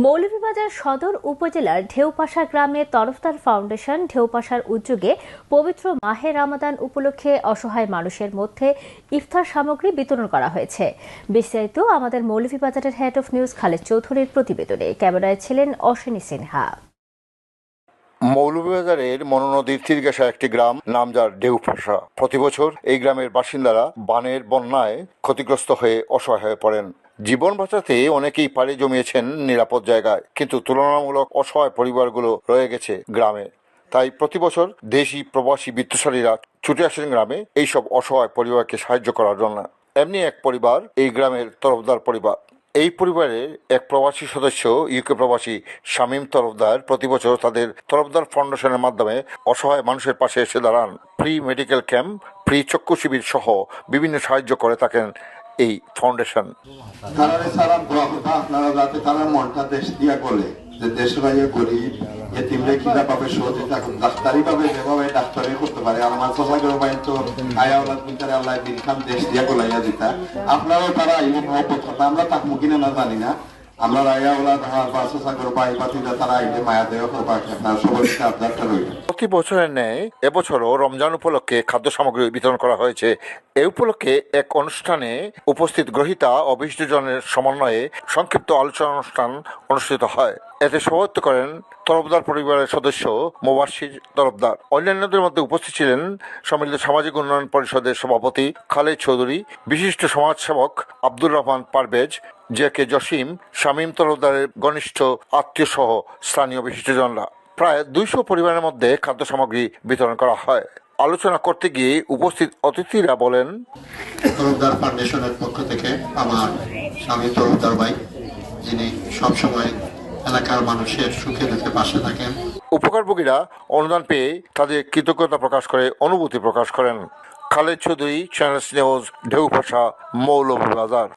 মৌলভীবাজার সদর উপজেলার ঢেউপাশা গ্রামে তরফদার ফাউন্ডেশন ঢেউপাশার উদ্যোগে পবিত্র মাহে রমাদান উপলক্ষে অসহায় মানুষের মধ্যে ইফতার সামগ্রী বিতরণ করা হয়েছে। বিস্তারিত আমাদের মৌলভীবাজারের হেড অফ নিউজ খালেদ চৌধুরীর প্রতিবেদনে। ক্যামেরায় ছিলেন অশ্বিনী সিনহা। মৌলভীবাজারের মনোনদীর তীরঘেঁষা একটি গ্রাম, নাম যার ঢেউপাশা। প্রতিবছর এই গ্রামের বাসিন্দারা বানের বন্যায় ক্ষতিগ্রস্ত হয়ে অসহায় হয়ে পড়েন। জীবন বাঁচাতে অনেকেই পাড়ি জমিয়েছেন নিরাপদ জায়গায়, কিন্তু তুলনামূলক অসহায় পরিবারগুলো রয়ে গেছে গ্রামে। তাই প্রতি বছর দেশি প্রবাসী বিত্তশালীরা ছুটে আসেন গ্রামে এইসব অসহায় পরিবারকে সাহায্য করার জন্য। এমনি এক পরিবার এই গ্রামের তরফদার পরিবার। এই পরিবারের এক প্রবাসী সদস্য ইউকে প্রবাসী শামীম তরফদার প্রতি বছর তাদের তরফদার ফাউন্ডেশনের মাধ্যমে অসহায় মানুষের পাশে এসে দাঁড়ান। ফ্রি মেডিকেল ক্যাম্প, ফ্রি চক্ষু শিবির সহ বিভিন্ন সাহায্য করে থাকেন এই ফাউন্ডেশন। মনটা দেশ দিয়া বলে যে দেশের বাইরে গরিব এতিমরে কিভাবে সহযোগিতা ডাক্তারি ভাবে যেভাবে ডাক্তারি করতে পারে আমার সবাইকে বাইন তো আয়াওলাদ ভিতরে আল্লাহ দিন খান দেশ দিয়া গোলাইয়া দিতা। আপনারাও তারা আইলেন মহব্বত কথা আমরা তাক মুকিনে না জানি না। আমরা আয়াওলাদ আমার বাসা সাগর বাই পাতিদা তারা আইলে মায়া দেওয়া করবা আপনার সবার সাথে আবদারটা রইল। প্রতি বছরের ন্যায় এবছরও রমজান উপলক্ষে খাদ্য সামগ্রী বিতরণ করা হয়েছে। এই উপলক্ষে এক অনুষ্ঠানে উপস্থিত গ্রহীতা ও বিশিষ্টজনের সমন্বয়ে সংক্ষিপ্ত আলোচনা অনুষ্ঠান অনুষ্ঠিত হয়। এতে সভাপতিত্ব করেন তরফদার পরিবারের সদস্য মোবাশির তরফদার। অন্যান্যদের মধ্যে উপস্থিত ছিলেন সম্মিলিত সামাজিক উন্নয়ন পরিষদের সভাপতি খালেদ চৌধুরী, বিশিষ্ট সমাজসেবক আব্দুর রহমান পারভেজ, জে.কে. জসিম, শামীম তরফদারের ঘনিষ্ঠ আত্মীয় সহ স্থানীয় বিশিষ্টজনরা। প্রায় 200 পরিবারের মধ্যে খাদ্য সামগ্রী বিতরণ করা হয়। আলোচনা করতে গিয়ে উপস্থিত অতিথিরা বলেন, তরফদার ফাউন্ডেশনের পক্ষ থেকে আমার স্বামী তরফদার ভাই, যিনি সবসময় এলাকার মানুষের সুখে দুঃখে পাশে থাকেন। উপকারভোগীরা অনুদান পেয়ে তাদের কৃতজ্ঞতা প্রকাশ করে অনুভূতি প্রকাশ করেন। Khaled Chowdhury, channels news, Dheupasha, Moulvibazar.